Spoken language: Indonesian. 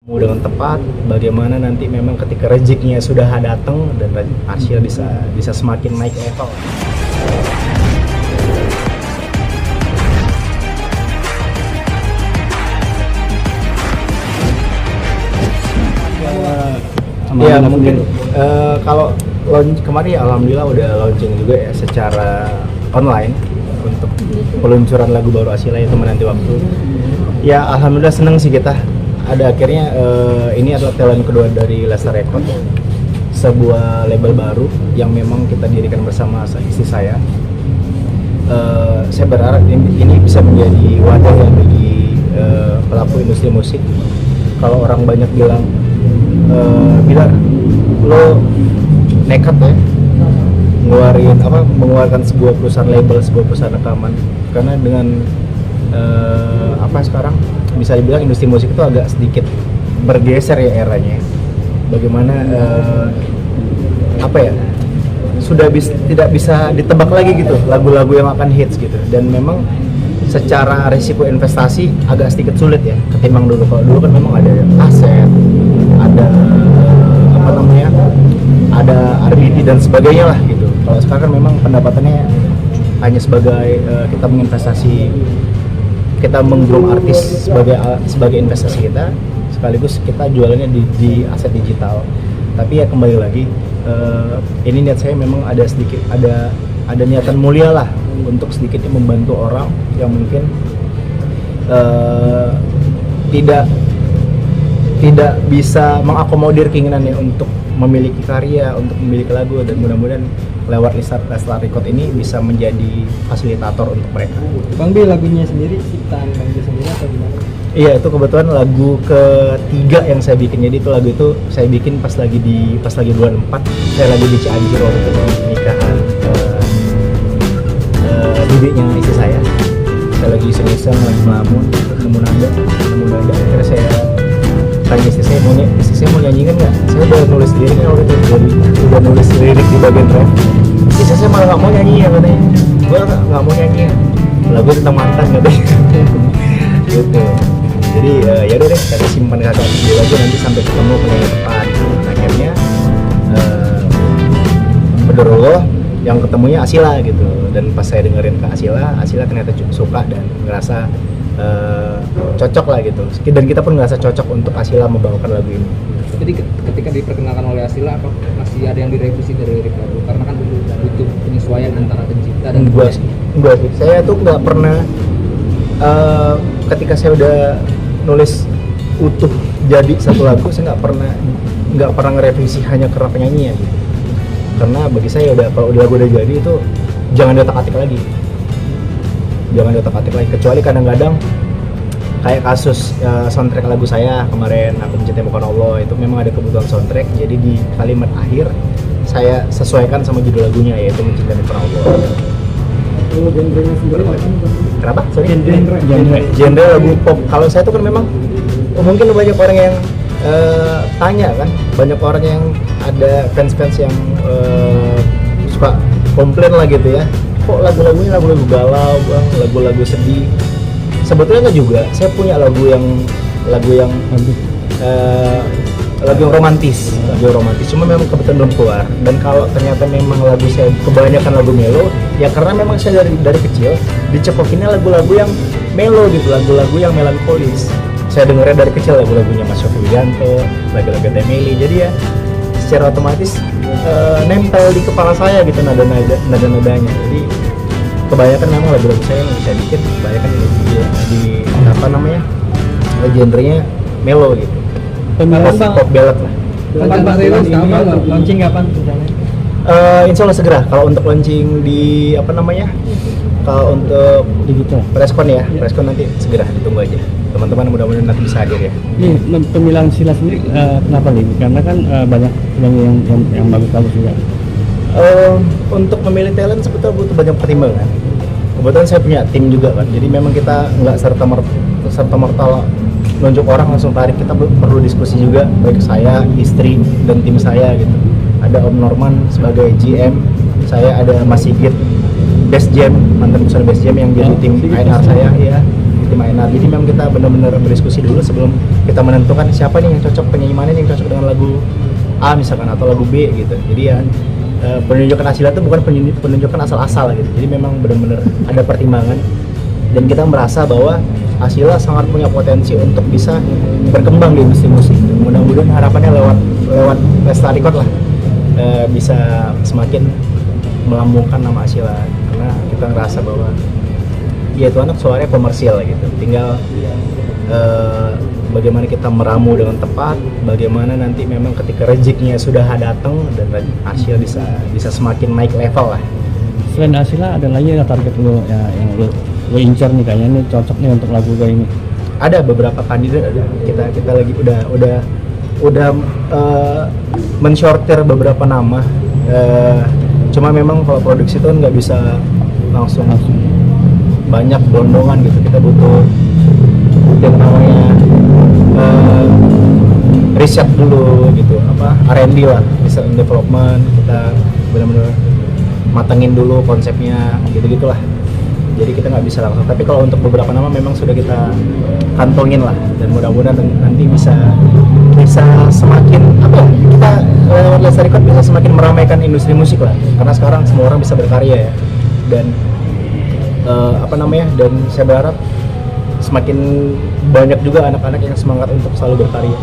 dengan tepat, bagaimana nanti memang ketika rezekinya sudah datang dan Arsyil bisa semakin naik level. Ya mungkin kalau kemarin ya alhamdulillah udah launching juga ya secara online untuk peluncuran lagu baru Asyila yaitu Menanti Waktu. Ya alhamdulillah seneng sih kita. Ada akhirnya ini adalah talent kedua dari Lesta Record, sebuah label baru yang memang kita dirikan bersama istri saya. Saya berharap ini bisa menjadi wadah yang bagi pelaku industri musik. Kalau orang banyak bilang lo nekat ya mengeluarkan sebuah perusahaan label, sebuah perusahaan rekaman, karena dengan sekarang bisa dibilang industri musik itu agak sedikit bergeser ya eranya. Bagaimana tidak bisa ditebak lagi gitu lagu-lagu yang akan hits gitu, dan memang secara risiko investasi agak sedikit sulit ya ketimbang dulu. Kalau dulu kan memang ada aset, ada ada RBT dan sebagainya lah gitu. Kalau sekarang kan memang pendapatannya hanya sebagai kita menginvestasi, kita menggroom artis sebagai investasi kita, sekaligus kita jualannya di aset digital. Tapi ya kembali lagi, ini niat saya memang ada niatan mulia lah untuk sedikitnya membantu orang yang mungkin tidak bisa mengakomodir keinginannya untuk memiliki karya, untuk memiliki lagu, dan mudah-mudahan lewat Lesta Record ini bisa menjadi fasilitator untuk mereka. Bang B, lagunya sendiri ciptaan Bang B sendiri atau gimana? Iya, itu kebetulan lagu ketiga yang saya bikin. Jadi itu lagu itu saya bikin pas lagi bulan 4, saya lagi di Cianjur waktu itu nikahan bibiknya istri saya. Saya lagi iseng-iseng, lagi melamun, nemu nada. Akhirnya saya tanya istri saya mau nyanyikan nggak? Saya udah nulis liriknya waktu itu, udah nulis lirik di bagian ref. Istri saya malah nggak mau nyanyi ya katanya. Gue nggak mau nyanyi ya. Lagu tentang mantan katanya. Gitu. Jadi ya udah deh, kita simpan kata dulu aja, nanti sampai ketemu penyanyi depan. Akhirnya bener yang ketemunya Asyila gitu. Dan pas saya dengerin ke Asyila ternyata suka dan ngerasa cocok lah gitu. Dan kita pun ngerasa cocok untuk Asyila membawakan lagu ini. Jadi ketika diperkenalkan oleh Asyila, apa masih ada yang direvisi dari lirik lagu? Karena kan butuh penyesuaian antara pencipta dan enggak sih. Saya tuh nggak pernah ketika saya udah nulis utuh jadi satu lagu, saya nggak pernah ngerevisi hanya karena penyanyinya gitu. Karena bagi saya kalau lagu udah jadi itu jangan diotak-atik lagi. Kecuali kadang-kadang kayak kasus soundtrack lagu saya kemarin, Aku Mencintai Bukan Allah, itu memang ada kebutuhan soundtrack, jadi di kalimat akhir saya sesuaikan sama judul lagunya, yaitu Mencintai Bukan Allah. Genrenya sendiri Kenapa? Sorry? Genre lagu pop. Kalau saya tuh kan memang mungkin banyak orang yang tanya kan, banyak orang yang ada fans yang suka komplain lah gitu ya, kok lagu-lagunya lagu-lagu galau bang, lagu-lagu sedih. Sebetulnya nggak juga, saya punya lagu yang romantis, cuma memang kebetulan belum keluar. Dan kalau ternyata memang lagu saya kebanyakan lagu melo, ya karena memang saya dari kecil dicekokinnya lagu-lagu yang melo gitu, lagu-lagu yang melankolis. Saya dengernya dari kecil lagu-lagunya Mas Yofi Widianto, lagu-lagu Temeli, jadi ya secara otomatis nempel di kepala saya gitu nada-nadanya. Jadi kebanyakan memang lagu-lagu saya yang bisa bikin kebanyakan di genrenya melo gitu. Pop ballad lah. Launching kapan rencananya? Insya Allah segera. Kalau untuk launching di kalau untuk digital preskon ya, preskon nanti segera ditunggu aja. Teman-teman mudah-mudahan nanti bisa hadir ya. Ini pemilihan Asyila sendiri kenapa nih? Karena kan banyak yang bagus-bagus juga. Untuk memilih talent sebetulnya butuh banyak pertimbangan. Kebetulan saya punya tim juga kan, jadi memang kita nggak serta merta nunjuk orang langsung tarik. Kita perlu diskusi juga, baik saya, istri, dan tim saya gitu. Ada Om Norman sebagai GM, saya ada Mas Sigit Best Jam, mantan besar Best Jam yang jadi tim A&R saya ya. tim A&R. Jadi memang kita benar-benar berdiskusi dulu sebelum kita menentukan siapa nih yang cocok, penyanyi mana nih yang cocok dengan lagu A misalkan atau lagu B gitu. Jadi ya penunjukan Asila itu bukan penunjukan asal-asal gitu. Jadi memang benar-benar ada pertimbangan dan kita merasa bahwa Asila sangat punya potensi untuk bisa berkembang di industri musik. Mudah-mudahan harapannya lewat Lesta Record lah bisa semakin melambungkan nama Asila, karena kita ngerasa bahwa ya itu anak suaranya komersial gitu. Tinggal bagaimana kita meramu dengan tepat, bagaimana nanti memang ketika rezekinya sudah datang dan Asila bisa semakin naik level lah. Selain Asila ada lagi nggak target lo ya, yang lo incar nih kayaknya nih cocok nih untuk lagu kayak ini? Ada beberapa kandidat, kita lagi udah mensortir beberapa nama. Cuma memang kalau produksi itu nggak bisa langsung banyak gelondongan gitu. Kita butuh yang namanya riset dulu gitu, R&D lah, research and development. Kita benar-benar matengin dulu konsepnya gitu-gitulah. Jadi kita nggak bisa langsung, tapi kalau untuk beberapa nama memang sudah kita kantongin lah, dan mudah-mudahan nanti bisa semakin kita lewat Lesta Record bisa semakin meramaikan industri musik lah, karena sekarang semua orang bisa berkarya ya, dan dan saya berharap semakin banyak juga anak-anak yang semangat untuk selalu berkarya.